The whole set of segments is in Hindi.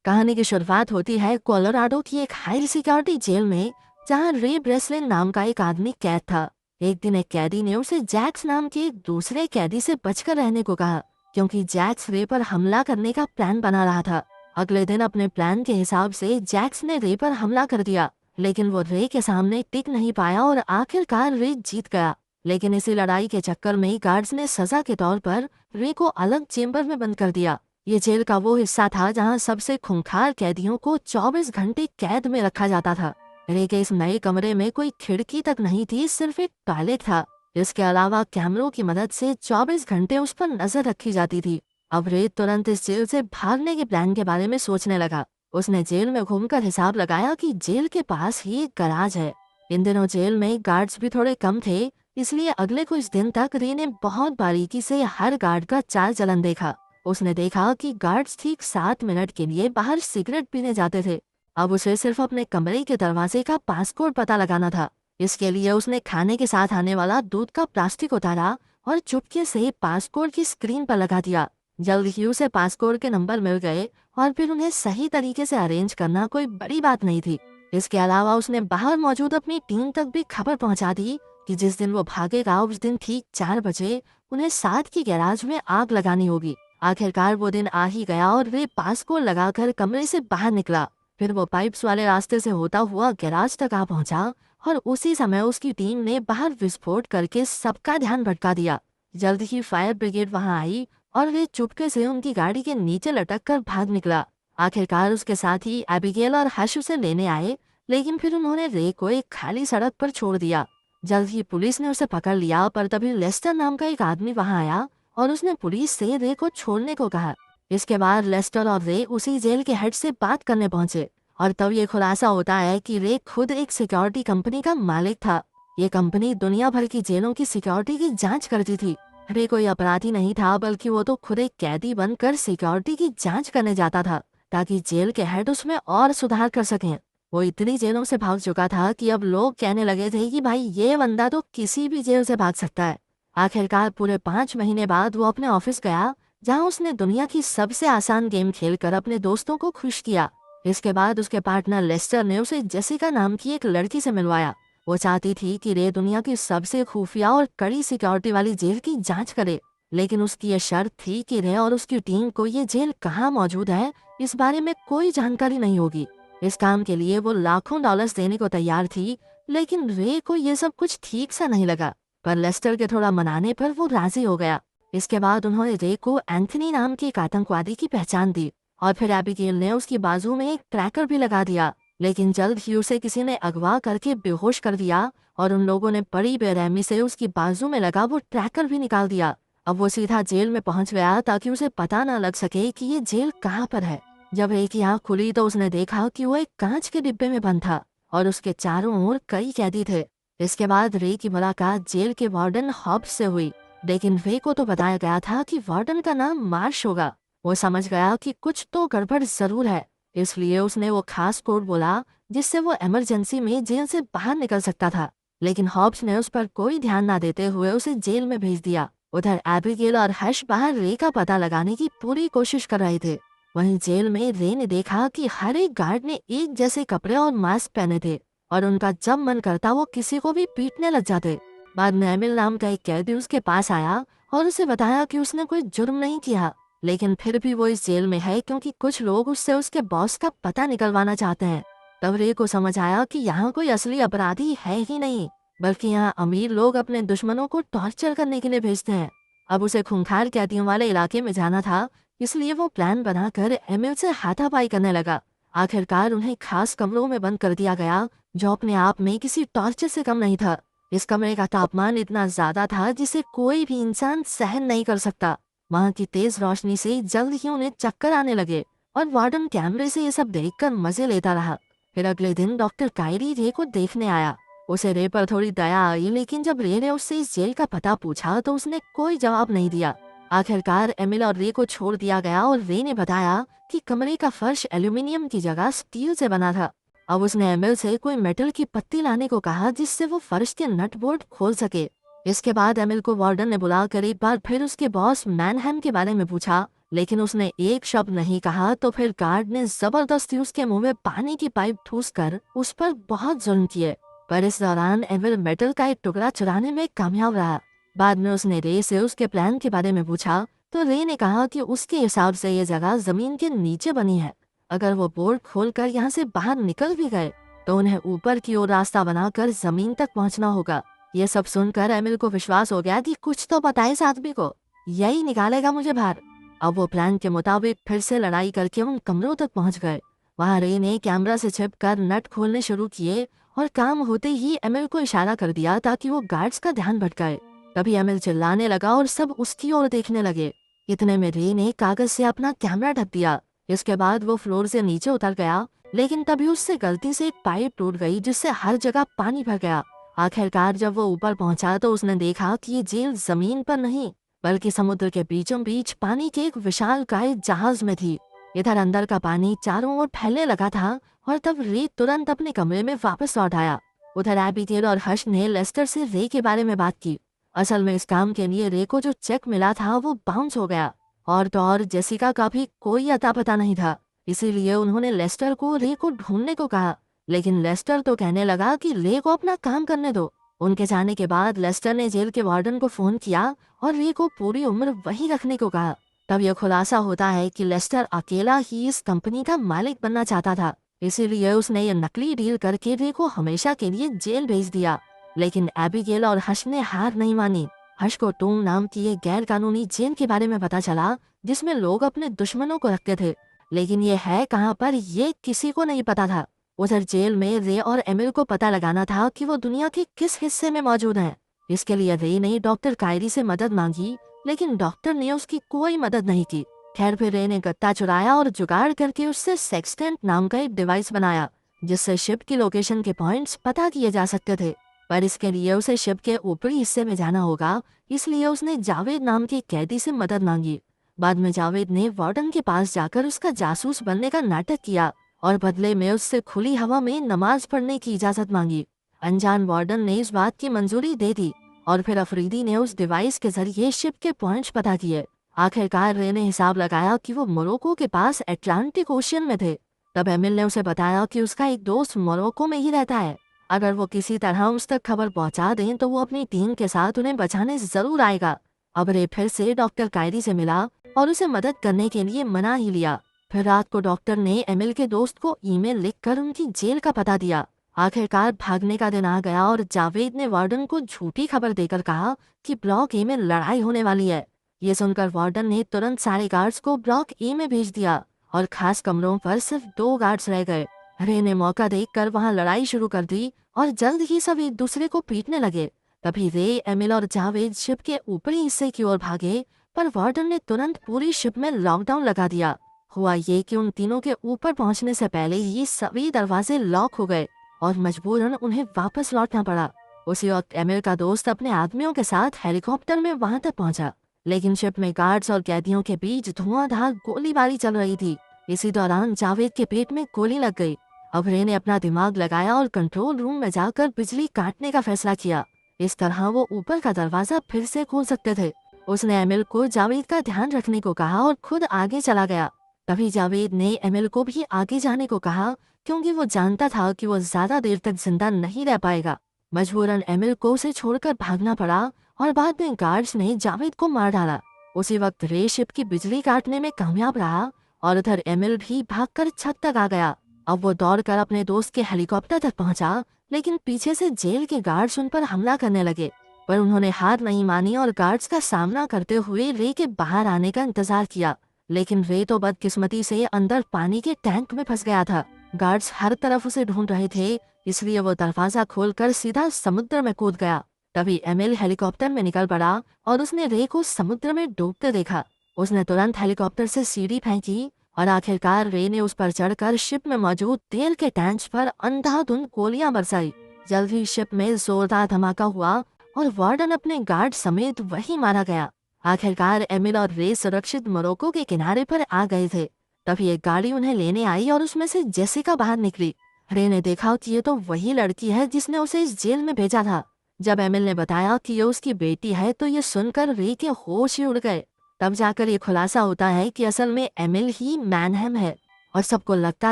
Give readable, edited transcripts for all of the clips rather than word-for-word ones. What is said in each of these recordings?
कहानी की शुरुआत होती है कोलोराडो की एक हाई सिक्योरिटी जेल में, जहां रे ब्रेसलिन नाम का एक आदमी कैद था। एक दिन एक कैदी ने उसे जैक्स नाम के एक दूसरे कैदी से बचकर रहने को कहा, क्योंकि जैक्स रे पर हमला करने का प्लान बना रहा था। अगले दिन अपने प्लान के हिसाब से जैक्स ने रे पर हमला कर दिया, लेकिन वो रे के सामने टिक नहीं पाया और आखिरकार रे जीत गया। लेकिन इसी लड़ाई के चक्कर में गार्ड्स ने सजा के तौर पर रे को अलग चेम्बर में बंद कर दिया। ये जेल का वो हिस्सा था जहां सबसे खूंखार कैदियों को 24 घंटे कैद में रखा जाता था। रे के इस नए कमरे में कोई खिड़की तक नहीं थी, सिर्फ एक टॉयलेट था। इसके अलावा कैमरों की मदद से 24 घंटे उस पर नजर रखी जाती थी। अब रे तुरंत इस जेल से भागने के प्लान के बारे में सोचने लगा। उसने जेल में घूमकर हिसाब लगाया कि जेल के पास ही एक गराज है। इन दिनों जेल में गार्ड्स भी थोड़े कम थे, इसलिए अगले कुछ दिन तक रे ने बहुत बारीकी से हर गार्ड का चाल चलन देखा। उसने देखा कि गार्ड्स ठीक 7 मिनट के लिए बाहर सिगरेट पीने जाते थे। अब उसे सिर्फ अपने कमरे के दरवाजे का पासकोड पता लगाना था। इसके लिए उसने खाने के साथ आने वाला दूध का प्लास्टिक उतारा और चुपके से पासकोड की स्क्रीन पर लगा दिया। जल्द ही उसे पासकोड के नंबर मिल गए और फिर उन्हें सही तरीके से अरेंज करना कोई बड़ी बात नहीं थी। इसके अलावा उसने बाहर मौजूद अपनी टीम तक भी खबर पहुंचा दी कि जिस दिन वो भागेगा उस दिन ठीक 4 बजे उन्हें साथ की गैराज में आग लगानी होगी। आखिरकार वो दिन आ ही गया और वे पासकोड लगाकर कमरे से बाहर निकला। फिर वो पाइप्स वाले रास्ते से होता हुआ गैराज तक आ पहुंचा और उसी समय उसकी टीम ने बाहर विस्फोट करके सबका ध्यान भटका दिया। जल्द ही फायर ब्रिगेड वहां आई और वे चुपके से उनकी गाड़ी के नीचे लटक कर भाग निकला। आखिरकार उसके साथ ही एबिगेल और हश उसे लेने आए, लेकिन फिर उन्होंने रे को एक खाली सड़क पर छोड़ दिया। जल्द ही पुलिस ने उसे पकड़ लिया, पर तभी लेस्टर नाम का एक आदमी वहां आया और उसने पुलिस से रे को छोड़ने को कहा। इसके बाद लेस्टर और रे उसी जेल के हेड से बात करने पहुंचे और तब ये खुलासा होता है कि रे खुद एक सिक्योरिटी कंपनी का मालिक था। ये कंपनी दुनिया भर की जेलों की सिक्योरिटी की जांच करती थी। रे कोई अपराधी नहीं था, बल्कि वो तो खुद एक कैदी बनकर सिक्योरिटी की जांच करने जाता था, ताकि जेल के हेड उसमें और सुधार कर सकें। वो इतनी जेलों से भाग चुका था कि अब लोग कहने लगे थे कि भाई ये बंदा तो किसी भी जेल से भाग सकता है। आखिरकार पूरे 5 महीने बाद वो अपने ऑफिस गया, जहां उसने दुनिया की सबसे आसान गेम खेलकर अपने दोस्तों को खुश किया। इसके बाद उसके पार्टनर लेस्टर ने उसे जेसिका नाम की एक लड़की से मिलवाया। वो चाहती थी कि रे दुनिया की सबसे खुफिया और कड़ी सिक्योरिटी वाली जेल की जांच करे, लेकिन उसकी ये शर्त थी कि रे और उसकी टीम को ये जेल कहाँ मौजूद है इस बारे में कोई जानकारी नहीं होगी। इस काम के लिए वो लाखों डॉलर्स देने को तैयार थी, लेकिन रे को ये सब कुछ ठीक सा नहीं लगा। पर लेस्टर के थोड़ा मनाने पर वो राजी हो गया। इसके बाद उन्होंने रे को एंथनी नाम के एक आतंकवादी की पहचान दी और फिर एबिगेल ने उसकी बाजू में एक ट्रैकर भी लगा दिया। लेकिन जल्द ही उसे किसी ने अगवा करके बेहोश कर दिया और उन लोगों ने बड़ी बेरहमी से उसकी बाजू में लगा वो ट्रैकर भी निकाल दिया। अब वो सीधा जेल में पहुंच गया ताकि उसे पता न लग सके कि ये जेल कहाँ पर है। जब रे की आँख खुली तो उसने देखा कि वो एक कांच के डिब्बे में बंद था और उसके चारों ओर कई कैदी थे। इसके बाद रे की मुलाकात जेल के वार्डन हॉब्स से हुई, लेकिन रे को तो बताया गया था कि वार्डन का नाम मार्श होगा। वो समझ गया कि कुछ तो गड़बड़ जरूर है, इसलिए उसने वो खास कोड बोला जिससे वो इमरजेंसी में जेल से बाहर निकल सकता था। लेकिन हॉब्स ने उस पर कोई ध्यान न देते हुए उसे जेल में भेज दिया। उधर एबिगेल और हश बाहर रे का पता लगाने की पूरी कोशिश कर रहे थे। वहीं जेल में रे ने देखा कि हर एक गार्ड ने एक जैसे कपड़े और मास्क पहने थे और उनका जब मन करता वो किसी को भी पीटने लग जाते। बाद में एमिल नाम का एक कैदी उसके पास आया और उसे बताया कि उसने कोई जुर्म नहीं किया, लेकिन फिर भी वो इस जेल में है क्योंकि कुछ लोग उससे उसके बॉस का पता निकलवाना चाहते हैं। तब रे को समझ आया कि यहाँ कोई असली अपराधी है ही नहीं, बल्कि यहाँ अमीर लोग अपने दुश्मनों को टॉर्चर करने के लिए भेजते हैं। अब उसे खूंखार कैदियों वाले इलाके में जाना था, इसलिए वो प्लान बनाकर एमिल से हाथापाई करने लगा। आखिरकार उन्हें खास कमरों में बंद कर दिया गया, जो अपने आप में किसी टॉर्चर से कम नहीं था। इस कमरे का तापमान इतना ज्यादा था जिसे कोई भी इंसान सहन नहीं कर सकता। वहाँ की तेज रोशनी से जल्द ही उन्हें चक्कर आने लगे और वार्डन कैमरे से ये सब देखकर मजे लेता रहा। फिर अगले दिन डॉक्टर कायरी रे को देखने आया। उसे रे पर थोड़ी दया आई, लेकिन जब रे ने उससे इस जेल का पता पूछा तो उसने कोई जवाब नहीं दिया। आखिरकार एमिल और रे को छोड़ दिया गया और रे ने बताया कि कमरे का फर्श एल्यूमिनियम की जगह स्टील से बना था। अब उसने एमिल से कोई मेटल की पत्ती लाने को कहा जिससे वो फर्श के नट बोल्ट खोल सके। इसके बाद एमिल को वार्डन ने बुलाकर एक बार फिर उसके बॉस मैनहम के बारे में पूछा, लेकिन उसने एक शब्द नहीं कहा तो फिर गार्ड ने जबरदस्ती उसके मुंह में पानी की पाइप ठूस कर उस पर बहुत जुल्म किए। पर इस दौरान एमिल मेटल का एक टुकड़ा चुराने में कामयाब रहा। बाद में उसने रे से उसके प्लान के बारे में पूछा तो रे ने कहा कि उसके हिसाब से ये जगह जमीन के नीचे बनी है। अगर वो बोर्ड खोलकर यहाँ से बाहर निकल भी गए तो उन्हें ऊपर की ओर रास्ता बनाकर जमीन तक पहुँचना होगा। ये सब सुनकर एमिल को विश्वास हो गया कि कुछ तो पता है इस आदमी को, यही निकालेगा मुझे बाहर। अब वो प्लान के मुताबिक फिर से लड़ाई करके उन कमरों तक पहुंच गए। वहां रे ने कैमरा से छिपकर नट खोलने शुरू किए और काम होते ही एमिल को इशारा कर दिया ताकि वो गार्ड्स का ध्यान भटकाए। तभी एमिल चिल्लाने लगा और सब उसकी ओर देखने लगे। इतने में रे ने कागज से अपना कैमरा ढक दिया। इसके बाद वो फ्लोर से नीचे उतर गया, लेकिन तभी उससे गलती से एक पाइप टूट गई जिससे हर जगह पानी भर गया। आखिरकार जब वो ऊपर पहुंचा तो उसने देखा कि ये जेल जमीन पर नहीं बल्कि समुद्र के बीचों बीच पानी के एक विशालकाय जहाज में थी। इधर अंदर का पानी चारों ओर फैलने लगा था और तब रे तुरंत अपने कमरे में वापस लौट आया। उधर एबिगेल और हर्ष ने लेस्टर से रे के बारे में बात की। असल में इस काम के लिए रे को जो चेक मिला था वो बाउंस हो गया और तो और जेसिका का भी कोई अता पता नहीं था। इसीलिए उन्होंने लेस्टर को रे को ढूंढने को कहा, लेकिन लेस्टर तो कहने लगा कि रे को अपना काम करने दो। उनके जाने के बाद लेस्टर ने जेल के वार्डन को फोन किया और रे को पूरी उम्र वहीं रखने को कहा। तब यह खुलासा होता है कि लेस्टर अकेला ही इस कंपनी का मालिक बनना चाहता था, इसीलिए उसने ये नकली डील करके रे को हमेशा के लिए जेल भेज दिया। लेकिन एबिगेल और हर्ष ने हार नहीं मानी। हर्ष को टूंग नाम की एक गैर कानूनी जेल के बारे में पता चला जिसमें लोग अपने दुश्मनों को रखते थे, लेकिन ये है कहाँ पर ये किसी को नहीं पता था। उधर जेल में रे और एमिल को पता लगाना था कि वो दुनिया के किस हिस्से में मौजूद हैं। इसके लिए रे ने डॉक्टर कायरी से मदद मांगी, लेकिन डॉक्टर ने उसकी कोई मदद नहीं की। खैर फिर रे ने गत्ता चुराया और जुगाड़ करके उससे सेक्सटेंट नाम का एक डिवाइस बनाया जिससे शिप की लोकेशन के पॉइंट्स पता किए जा सकते थे। पर इसके लिए उसे शिप के ऊपरी हिस्से में जाना होगा, इसलिए उसने जावेद नाम के कैदी से मदद मांगी। बाद में जावेद ने वार्डन के पास जाकर उसका जासूस बनने का नाटक किया और बदले में उससे खुली हवा में नमाज पढ़ने की इजाजत मांगी। अनजान वार्डन ने इस बात की मंजूरी दे दी और फिर अफरीदी ने उस डिवाइस के जरिए शिप के पॉइंट्स पता किए। आखिरकार रे ने हिसाब लगाया कि वो मोरक्को के पास अटलांटिक ओशियन में थे। तब एमिल ने उसे बताया कि उसका एक दोस्त मोरक्को में ही रहता है। अगर वो किसी तरह उस तक खबर पहुंचा दें तो वो अपनी टीम के साथ उन्हें बचाने जरूर आएगा। अब रे फिर से डॉक्टर कायरी से मिला और उसे मदद करने के लिए मना ही लिया। फिर रात को डॉक्टर ने एमिल के दोस्त को ईमेल लिखकर उनकी जेल का पता दिया। आखिरकार भागने का दिन आ गया और जावेद ने वार्डन को झूठी खबर देकर कहा कि ब्लॉक ए में लड़ाई होने वाली है। ये सुनकर वार्डन ने तुरंत सारे गार्ड्स को ब्लॉक ए में भेज दिया और खास कमरों पर सिर्फ 2 गार्ड्स रह गए। रे ने मौका देखकर वहां लड़ाई शुरू कर दी और जल्द ही सब एक दूसरे को पीटने लगे। तभी रे, एमिल और जावेद शिप के ऊपरी हिस्से की ओर भागे, पर वार्डन ने तुरंत पूरी शिप में लॉकडाउन लगा दिया। हुआ ये कि उन तीनों के ऊपर पहुंचने से पहले ही सभी दरवाजे लॉक हो गए और मजबूरन उन्हें वापस लौटना पड़ा। उसी वक्त एमिल का दोस्त अपने आदमियों के साथ हेलीकॉप्टर में वहां तक पहुंचा, लेकिन शिप में गार्ड्स और कैदियों के बीच धुआंधार गोलीबारी चल रही थी। इसी दौरान जावेद के पेट में गोली लग गई। अब रे ने अपना दिमाग लगाया और कंट्रोल रूम में जाकर बिजली काटने का फैसला किया। इस तरह वो ऊपर का दरवाजा फिर से खोल सकते थे। उसने एमिल को जावेद का ध्यान रखने को कहा और खुद आगे चला गया। तभी जावेद ने एमिल को भी आगे जाने को कहा, क्योंकि वो जानता था कि वो ज्यादा देर तक जिंदा नहीं रह पाएगा। मजबूरन एमिल को उसे छोड़कर भागना पड़ा और बाद में गार्ड्स ने जावेद को मार डाला। उसी वक्त रे शिप की बिजली काटने में कामयाब रहा और उधर एमिल भी भागकर छत तक आ गया। अब वो दौड़कर अपने दोस्त के हेलीकॉप्टर तक पहुंचा, लेकिन पीछे से जेल के गार्ड्स उन पर हमला करने लगे। पर उन्होंने हार नहीं मानी और गार्ड्स का सामना करते हुए रे के बाहर आने का इंतजार किया। लेकिन रे तो बदकिस्मती से अंदर पानी के टैंक में फंस गया था। गार्ड्स हर तरफ उसे ढूंढ रहे थे, इसलिए वो दरवाजा खोलकर सीधा समुद्र में कूद गया। तभी एमिल हेलीकॉप्टर में निकल पड़ा और उसने रे को समुद्र में डूबते देखा। उसने तुरंत हेलीकॉप्टर से सीढ़ी फेंकी और आखिरकार रे ने उस पर चढ़कर शिप में मौजूद तेल के टैंक पर अंधाधुंध गोलियां बरसाई। जल्द ही शिप में जोरदार धमाका हुआ और वार्डन अपने गार्ड समेत वहीं मारा गया। आखिरकार एमिल और रे सुरक्षित मोरक्को के किनारे पर आ गए थे। तभी एक गाड़ी उन्हें लेने आई और उसमें से जेसिका बाहर निकली। रे ने देखा कि ये तो वही लड़की है जिसने उसे इस जेल में भेजा था। जब एमिल ने बताया कि ये उसकी बेटी है तो ये सुनकर रे के होश ही उड़ गए। तब जाकर ये खुलासा होता है कि असल में एमिल ही मैनहेम है और सबको लगता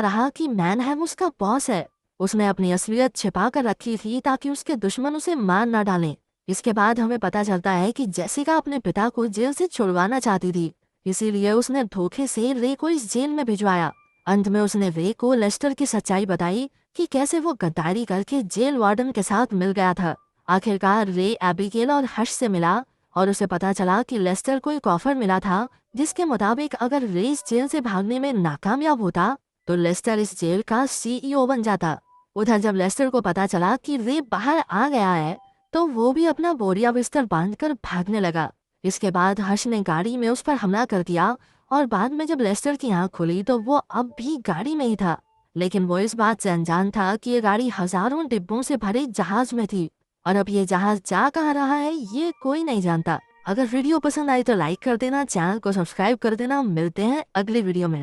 रहा कि मैनहेम उसका बॉस है। उसने अपनी असलियत छिपा कर रखी थी ताकि उसके दुश्मन उसे मार न डालें। इसके बाद हमें पता चलता है कि जेसिका अपने पिता को जेल से छुड़वाना चाहती थी, इसीलिए उसने धोखे से रे को इस जेल में भिजवाया। अंत में उसने रे को लेस्टर की सच्चाई बताई कि कैसे वो गद्दारी करके जेल वार्डन के साथ मिल गया था। आखिरकार रे एबिगेल और हर्ष से मिला और उसे पता चला कि लेस्टर को एक ऑफर मिला था जिसके मुताबिक अगर रे इस जेल से भागने में नाकामयाब होता तो लेस्टर इस जेल का CEO बन जाता। उधर जब लेस्टर को पता चला कि रे बाहर आ गया है तो वो भी अपना बोरिया बिस्तर बांधकर भागने लगा। इसके बाद हर्ष ने गाड़ी में उस पर हमला कर दिया और बाद में जब लेस्टर की आंख खुली तो वो अब भी गाड़ी में ही था, लेकिन वो इस बात से अनजान था कि ये गाड़ी हजारों डिब्बों से भरे जहाज में थी और अब ये जहाज जा कहाँ रहा है ये कोई नहीं जानता। अगर वीडियो पसंद आई तो लाइक कर देना, चैनल को सब्सक्राइब कर देना। मिलते हैं अगले वीडियो में।